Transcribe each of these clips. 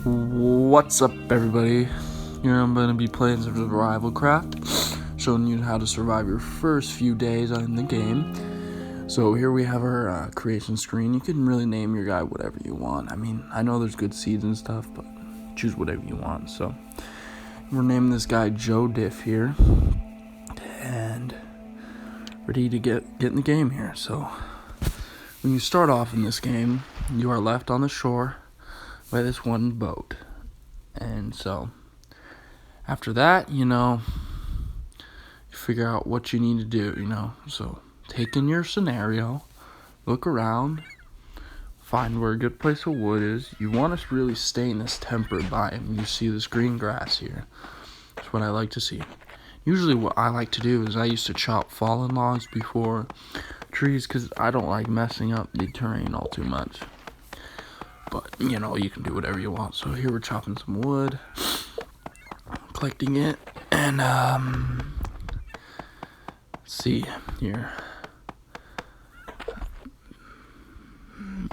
What's up, everybody? Here I'm going to be playing some Survivalcraft, showing you how to survive your first few days in the game. So here we have our creation screen. You can really name your guy whatever you want. I mean, I know there's good seeds and stuff, but choose whatever you want. So we're naming this guy Joe Diff here, and ready to get in the game here. So when you start off in this game, you are left on the shore by this one boat. And so after that, you figure out what you need to do, So take in your scenario, look around, find where a good place of wood is. You want to really stay in this temperate biome. You see this green grass here. That's what I like to see. Usually what I like to do is I used to chop fallen logs before trees because I don't like messing up the terrain all too much. But, you can do whatever you want. So here we're chopping some wood, collecting it, and, let's see here.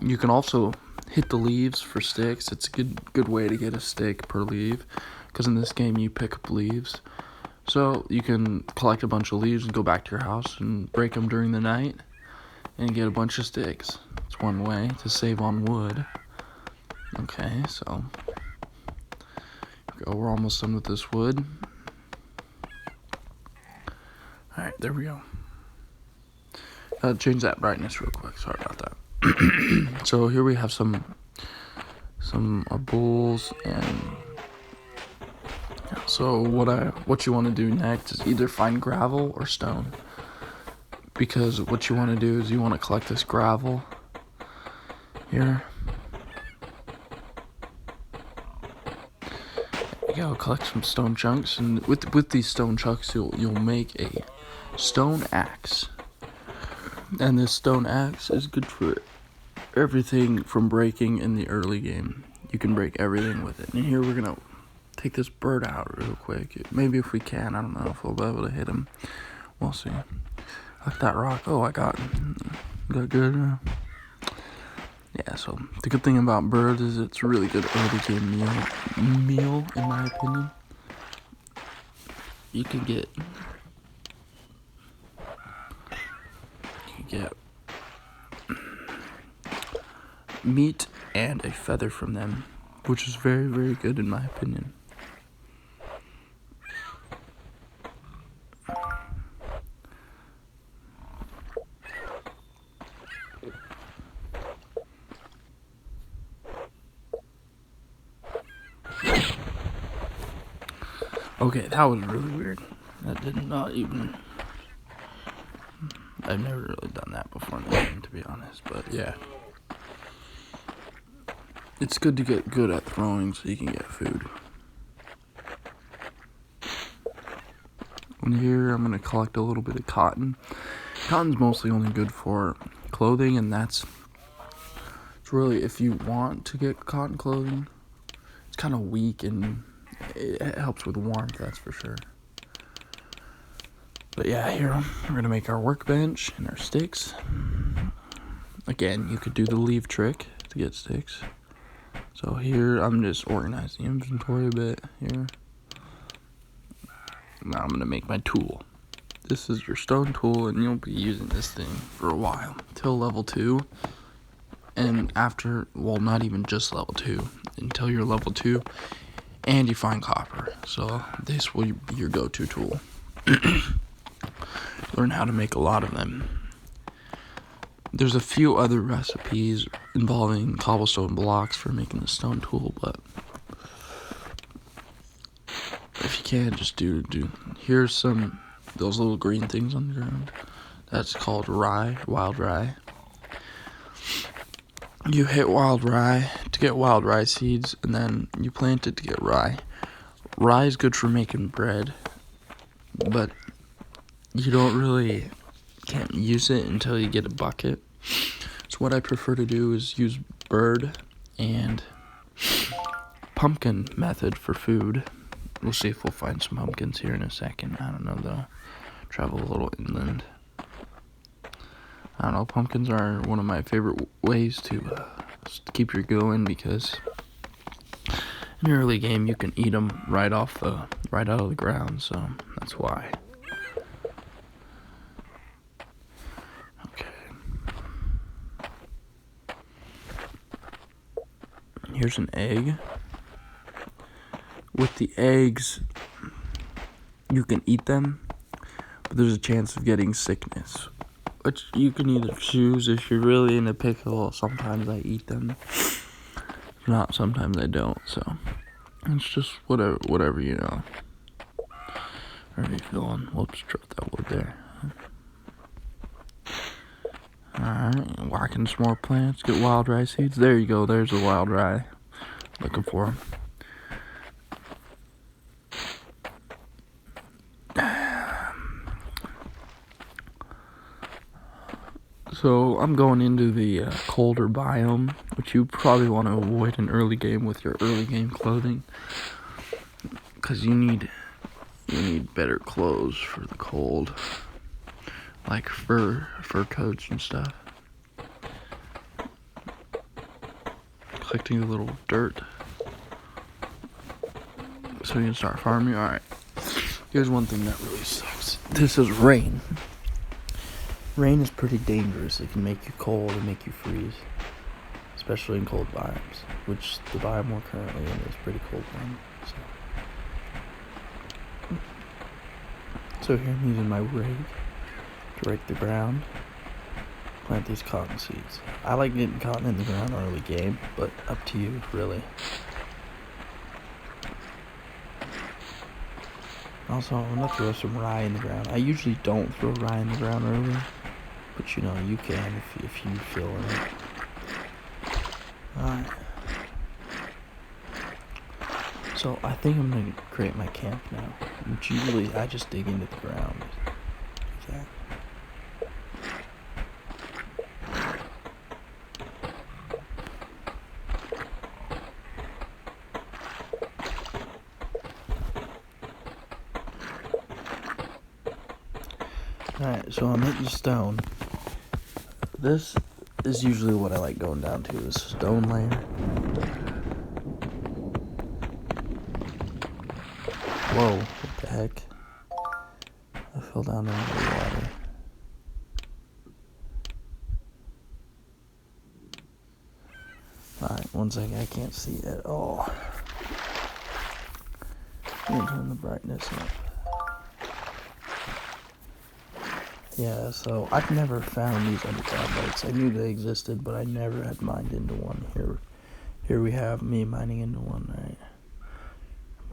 You can also hit the leaves for sticks. It's a good way to get a stick per leaf, because in this game you pick up leaves. So you can collect a bunch of leaves and go back to your house and break them during the night and get a bunch of sticks. It's one way to save on wood. Okay, so we're almost done with this wood. Alright, there we go. Change that brightness real quick. Sorry about that. So here we have some bulls, and so what you want to do next is either find gravel or stone, because what you want to do is you want to collect this gravel here. Go collect some stone chunks, and with these stone chunks you'll make a stone axe. And this stone axe is good for everything from breaking in the early game. You can break everything with it. And here we're gonna take this bird out real quick. Maybe if we can, I don't know if we'll be able to hit him. We'll see. Like that rock. Oh, I got good. Yeah, so the good thing about birds is it's a really good early game meal, in my opinion. You can get meat and a feather from them, which is very, very good in my opinion. Okay, that was really weird. That did not even... I've never really done that before in the game, to be honest, but yeah. It's good to get good at throwing so you can get food. And here I'm going to collect a little bit of cotton. Cotton's mostly only good for clothing, and it's really, if you want to get cotton clothing, it's kind of weak and it helps with warmth, that's for sure. But yeah, here we're going to make our workbench and our sticks. Again, you could do the leave trick to get sticks. So here I'm just organizing the inventory a bit here. Now I'm going to make my tool. This is your stone tool, and you'll be using this thing for a while, till level 2. And after, well, not even just level 2, until you're level 2 and you find copper. So this will be your go-to tool. Learn how to make a lot of them. There's a few other recipes involving cobblestone blocks for making the stone tool, but if you can, just do. Here's those little green things on the ground. That's called rye, wild rye. You hit wild rye to get wild rye seeds, and then you plant it to get rye. Rye is good for making bread, but you can't use it until you get a bucket. So what I prefer to do is use bird and pumpkin method for food. We'll see if we'll find some pumpkins here in a second. I don't know though. Travel a little inland. I don't know, pumpkins are one of my favorite ways to keep you going, because In early game, you can eat them right out of the ground, so that's why. Okay. Here's an egg. With the eggs, you can eat them, but there's a chance of getting sickness, which you can either choose. If you're really in a pickle, sometimes I eat them. If not, sometimes I don't, so it's just whatever you know. Whatever you feeling. Whoops, dropped that wood there. Alright, whacking some more plants, get wild rye seeds. There you go, there's a wild rye. Looking for them. So I'm going into the colder biome, which you probably want to avoid in early game with your early game clothing, because you need better clothes for the cold, like fur coats and stuff. Collecting a little dirt so you can start farming. Alright, here's one thing that really sucks. This is rain. Rain is pretty dangerous. It can make you cold and make you freeze, especially in cold biomes, which the biome we're currently in is pretty cold one. So here I'm using my rake to rake the ground, plant these cotton seeds. I like getting cotton in the ground early game, but up to you, really. Also, I'm gonna throw some rye in the ground. I usually don't throw rye in the ground early, but you know, you can if you feel it. Alright. So I think I'm gonna create my camp now, which usually I just dig into the ground. Okay. Alright, so I'm hitting stone. This is usually what I like going down to, is stone layer. Whoa, what the heck? I fell down into the water. Alright, one second, I can't see at all. Let me turn the brightness up. Yeah, so I've never found these underground lakes. I knew they existed, but I never had mined into one. Here we have me mining into one, right?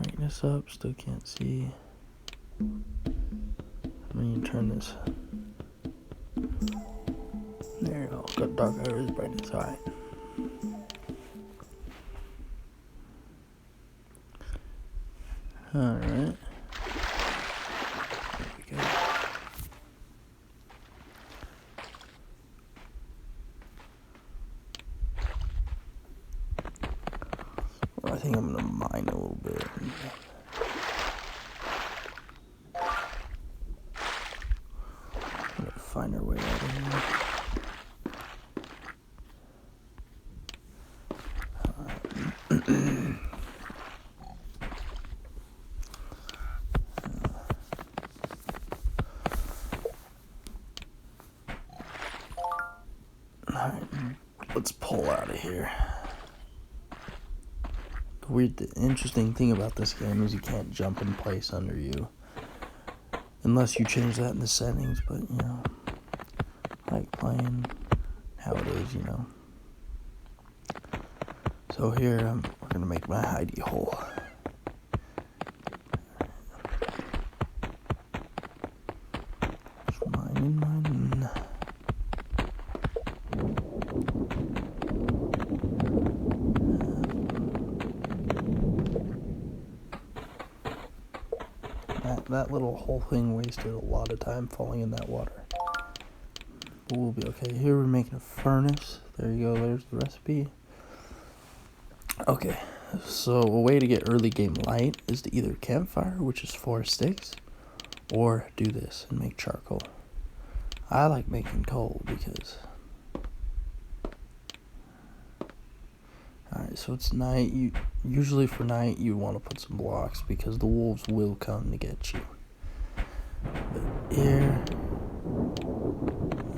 Brightness up, still can't see. Let me turn this. There you go, got dark areas, brightness, alright. Alright. There we go. I think I'm gonna mine a little bit. I'm gonna find our way out of here. Alright, let's pull out of here. The interesting thing about this game is you can't jump in place under you, unless you change that in the settings, but you know, I like playing how it is, you know. So here, we're gonna make my hidey hole. Just mining. That little whole thing wasted a lot of time falling in that water. But we'll be okay. Here we're making a furnace. There you go, there's the recipe. Okay, so a way to get early game light is to either campfire, which is 4 sticks, or do this and make charcoal. I like making coal because... Alright, Alright, so it's night. Usually for night you want to put some blocks because the wolves will come to get you. But here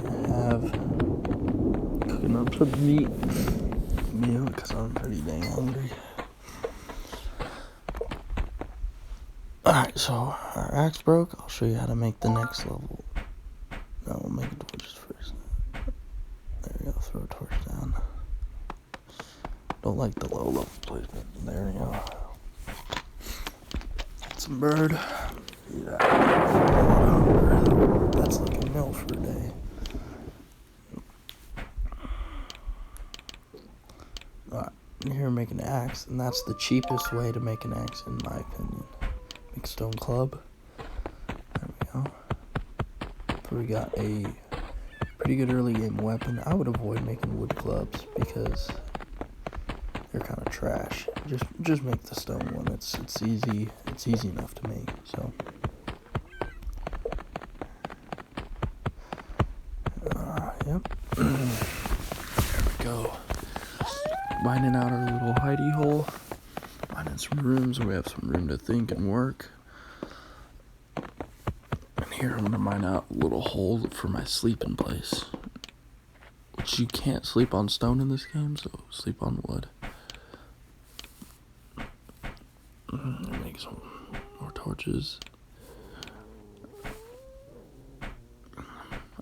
I have cooking up some meat because I'm pretty dang hungry. Alright, so our axe broke. I'll show you how to make the next level. No, we'll make torches first. There we go, throw a torch down. Don't like the low level placement. There we go. Some bird. Yeah. That's like a meal for a day. Alright, here I'm making an axe, and that's the cheapest way to make an axe in my opinion. Make a stone club. There we go. So we got a pretty good early game weapon. I would avoid making wood clubs because they're kind of trash. Just make the stone one. It's easy. It's easy enough to make. So yep. There we go. Mining out our little hidey hole. Mining some rooms so we have some room to think and work. And here I'm gonna mine out a little hole for my sleeping place. Which you can't sleep on stone in this game, so sleep on wood. Make some more torches.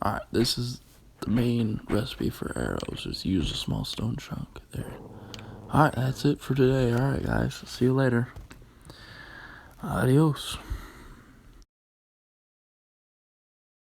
Alright, this is the main recipe for arrows. Just use a small stone chunk there. Alright, that's it for today. Alright guys, see you later. Adios.